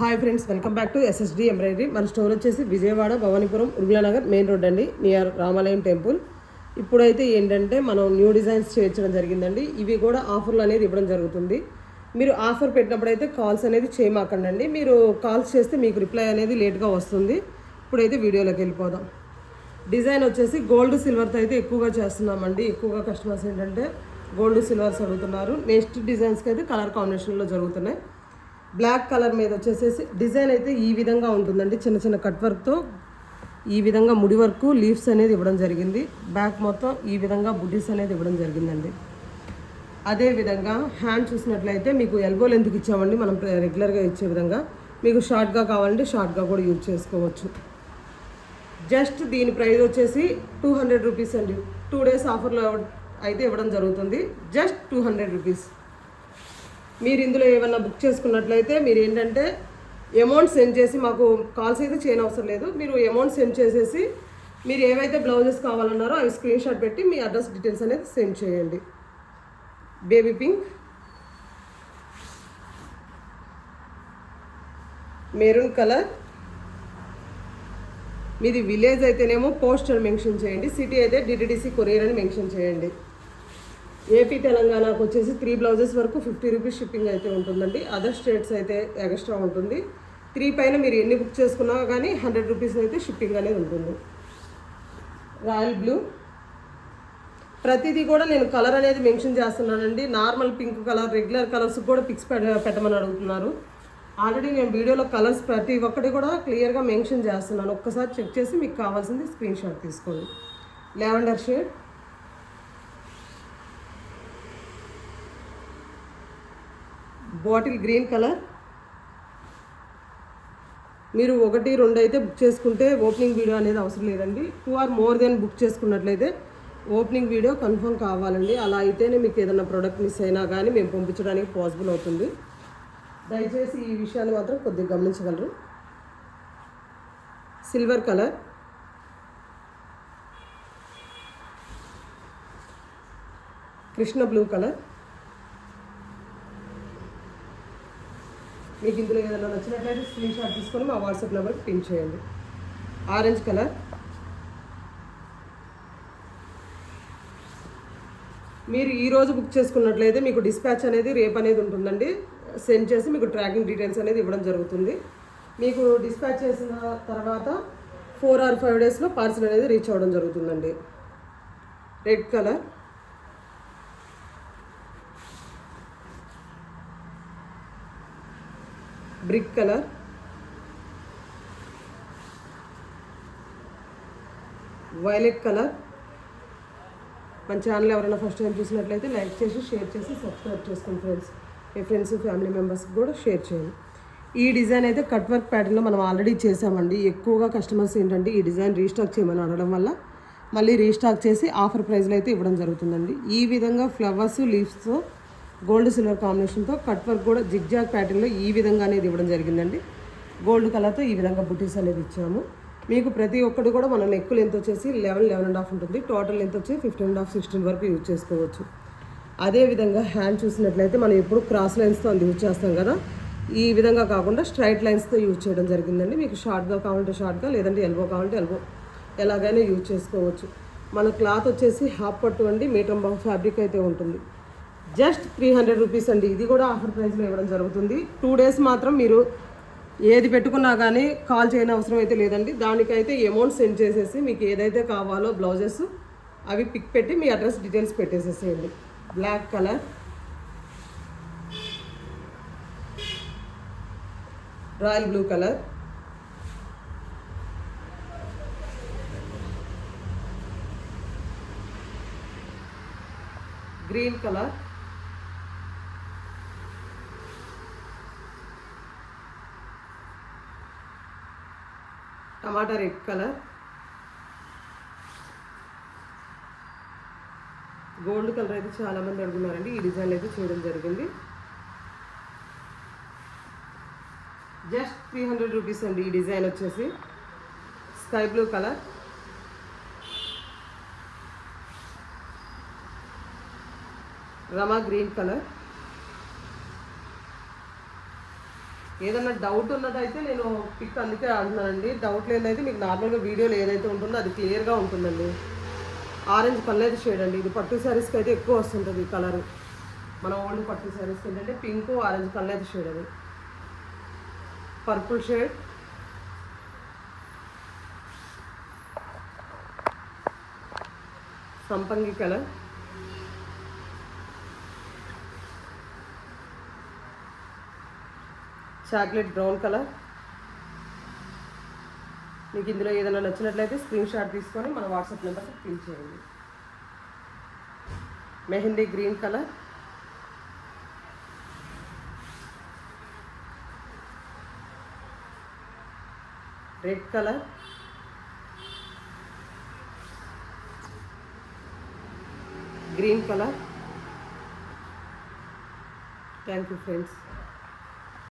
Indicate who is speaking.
Speaker 1: Hi friends, welcome back to SSD embroidery. మన store వచ్చేసి Vijayawada Bhavanipuram ఉర్మిళానగర్ main road అండి, near రామాలయం టెంపుల్. ఇప్పుడైతే ఏంటంటే మనం న్యూ డిజైన్స్ చేర్చడం జరిగిందండి. ఇవి కూడా ఆఫర్లు అనేది ఇవ్వడం జరుగుతుంది. మీరు ఆఫర్ పెట్టినప్పుడైతే కాల్స్ అనేది చేయమాకండి. మీరు కాల్స్ చేస్తే మీకు రిప్లై అనేది లేట్గా వస్తుంది. ఇప్పుడైతే వీడియోలోకి వెళ్ళిపోదాం. డిజైన్ వచ్చేసి గోల్డ్ సిల్వర్తో అయితే ఎక్కువగా చేస్తున్నామండి. ఎక్కువగా కస్టమర్స్ ఏంటంటే గోల్డ్ సిల్వర్స్ అడుగుతున్నారు. నెక్స్ట్ డిజైన్స్కి అయితే కలర్ కాంబినేషన్లో జరుగుతున్నాయి. బ్లాక్ కలర్ మీద వచ్చేసేసి డిజైన్ అయితే ఈ విధంగా ఉంటుందండి. చిన్న చిన్న కట్ వర్క్తో ఈ విధంగా ముడి వర్క్ లీవ్స్ అనేది ఇవ్వడం జరిగింది. బ్యాక్ మొత్తం ఈ విధంగా బుడ్డీస్ అనేది ఇవ్వడం జరిగిందండి. అదేవిధంగా హ్యాండ్ చూసినట్లయితే మీకు ఎల్బో లెంత్కి ఇచ్చామండి, మనం రెగ్యులర్గా ఇచ్చే విధంగా. మీకు షార్ట్గా కావాలంటే షార్ట్గా కూడా యూజ్ చేసుకోవచ్చు. జస్ట్ దీని ప్రైస్ వచ్చేసి 200 రూపీస్ అండి. 2 days ఆఫర్లో అయితే ఇవ్వడం జరుగుతుంది. Just 200 rupees. మీరు ఇందులో ఏమన్నా బుక్ చేసుకున్నట్లయితే మీరు ఏంటంటే అమౌంట్ సెండ్ చేసి, మాకు కాల్స్ అయితే చేయనవసరం లేదు, మీరు అమౌంట్ సెండ్ చేసేసి మీరు ఏవైతే బ్లౌజెస్ కావాలన్నారో అవి స్క్రీన్ షాట్ పెట్టి మీ అడ్రస్ డీటెయిల్స్ అనేది సెండ్ చేయండి. Baby pink, maroon colour. మీది విలేజ్ అయితేనేమో పోస్ట్ అని మెన్షన్ చేయండి, సిటీ అయితే డిటిడిసి కొరియర్ అని మెన్షన్ చేయండి. ఏపీ తెలంగాణకు వచ్చేసి 3 బ్లౌజెస్ వరకు 50 రూపీస్ షిప్పింగ్ అయితే ఉంటుందండి. అదర్ స్టేట్స్ అయితే ఎక్స్ట్రా ఉంటుంది. 3 పైన మీరు ఎన్ని బుక్ చేసుకున్నా కానీ 100 రూపీస్ అయితే షిప్పింగ్ అనేది ఉంటుంది. Royal blue. ప్రతిదీ కూడా నేను కలర్ అనేది మెన్షన్ చేస్తున్నానండి. Normal pink colour, regular colours కూడా పిక్స్ పెట్టమని అడుగుతున్నారు. ఆల్రెడీ నేను వీడియోలో కలర్స్ ప్రతి ఒక్కటి కూడా క్లియర్గా మెన్షన్ చేస్తున్నాను. ఒక్కసారి చెక్ చేసి మీకు కావాల్సింది స్క్రీన్ షాట్ తీసుకోండి. Lavender shade, bottle green colour. మీరు 1, 2 అయితే బుక్ చేసుకుంటే ఓపెనింగ్ వీడియో అనేది అవసరం లేదండి. 2 or more బుక్ చేసుకున్నట్లయితే ఓపెనింగ్ వీడియో కన్ఫర్మ్ కావాలండి. అలా అయితేనే మీకు ఏదైనా ప్రోడక్ట్ మిస్ అయినా కానీ మేము పంపించడానికి పాసిబుల్ అవుతుంది. దయచేసి ఈ విషయాన్ని మాత్రం కొద్దిగా గమనించగలరు. Silver colour, Krishna blue colour. మీకు ఇందులో ఏదైనా నచ్చినట్లయితే స్క్రీన్ షాట్ తీసుకొని మా వాట్సాప్ నెంబర్కి పిన్ చేయండి. ఆరెంజ్ కలర్, మీరు ఈరోజు బుక్ చేసుకున్నట్లయితే మీకు డిస్పాచ్ అనేది రేపు అనేది ఉంటుందండి. సెండ్ చేసి మీకు ట్రాకింగ్ డీటెయిల్స్ అనేది ఇవ్వడం జరుగుతుంది. మీకు డిస్పాచ్ చేసిన తర్వాత 4 or 5 daysలో పార్సల్ అనేది రీచ్ అవ్వడం జరుగుతుందండి. Red colour, brick colour, violet colour. మన ఛానల్ ఎవరైనా ఫస్ట్ టైం చూసినట్లయితే లైక్ చేసి, షేర్ చేసి, సబ్స్క్రైబ్ చేసుకోండి ఫ్రెండ్స్. మీ ఫ్రెండ్స్, ఫ్యామిలీ మెంబర్స్కి కూడా షేర్ చేయండి. ఈ డిజైన్ అయితే కట్ వర్క్ ప్యాటర్న్లో మనం ఆల్రెడీ చేసామండి. ఎక్కువగా కస్టమర్స్ ఏంటంటే ఈ డిజైన్ రీస్టాక్ చేయమని అడగడం వల్ల మళ్ళీ రీస్టాక్ చేసి ఆఫర్ ప్రైస్లో అయితే ఇవ్వడం జరుగుతుందండి. ఈ విధంగా ఫ్లవర్స్, లీవ్స్తో గోల్డ్ సిల్వర్ కాంబినేషన్తో కట్ వర్క్ కూడా జిగ్జాగ్ ప్యాటర్న్లో ఈ విధంగా అనేది ఇవ్వడం జరిగిందండి. గోల్డ్ కలర్తో ఈ విధంగా బుటీస్ అనేది ఇచ్చాము. మీకు ప్రతి ఒక్కటి కూడా మన నెక్ లెంత్ వచ్చేసి 11.5 ఉంటుంది. టోటల్ లెంత్ వచ్చి 15.5, 16 వరకు యూజ్ చేసుకోవచ్చు. అదేవిధంగా హ్యాండ్ చూసినట్లయితే మనం ఎప్పుడు క్రాస్ లైన్స్తో అది యూజ్ చేస్తాం కదా, ఈ విధంగా కాకుండా స్ట్రైట్ లైన్స్తో యూజ్ చేయడం జరిగిందండి. మీకు షార్ట్గా కావాలంటే షార్ట్గా, లేదంటే ఎల్బో కావాలంటే ఎల్బో, ఎలాగైనా యూజ్ చేసుకోవచ్చు. మన క్లాత్ వచ్చేసి హాఫ్ పట్టు అండి, మీటర్ బాగు ఫ్యాబ్రిక్ అయితే ఉంటుంది. జస్ట్ 300 రూపీస్ అండి. ఇది కూడా ఆఫర్ ప్రైస్లో ఇవ్వడం జరుగుతుంది. 2 days మాత్రం మీరు ఏది పెట్టుకున్నా కానీ కాల్ చేయని అవసరం అయితే లేదండి. దానికైతే అమౌంట్ సెండ్ చేసేసి మీకు ఏదైతే కావాలో బ్లౌజెస్ అవి పిక్ పెట్టి మీ అడ్రస్ డీటెయిల్స్ పెట్టేసేసేయండి. Black colour, royal blue colour, green colour, టమాటా రెడ్ కలర్, గోల్డ్ కలర్ అయితే చాలామంది అడుగున్నారండి. ఈ డిజైన్ అయితే చేయడం జరిగింది. జస్ట్ 300 రూపీస్ అండి. ఈ డిజైన్ వచ్చేసి స్కై బ్లూ కలర్, రమా గ్రీన్ కలర్, ఏదన్నా డౌట్ ఉన్నదైతే నేను పిక్ అందుకే అంటున్నానండి. డౌట్ లేదైతే మీకు నార్మల్గా వీడియోలో ఏదైతే ఉంటుందో అది క్లియర్గా ఉంటుందండి. ఆరెంజ్ కలర్ షేడ్ అండి. ఇది పట్టు శారీస్కి అయితే ఎక్కువ వస్తుంటుంది ఈ కలరు. మన ఓల్డ్ పట్టు శారీస్కి ఏంటంటే పింక్ ఆరెంజ్ కలర్ షేడ్ అది. పర్పుల్ షేడ్, సంపంగి కలర్, చాక్లెట్ బ్రౌన్ కలర్. మీకు ఇందులో ఏదైనా నచ్చినట్లయితే స్క్రీన్ షాట్ తీసుకొని మన వాట్సాప్ నెంబర్కి పిన్ చేయండి. Mehndi green colour, red colour, green colour. Thank you friends.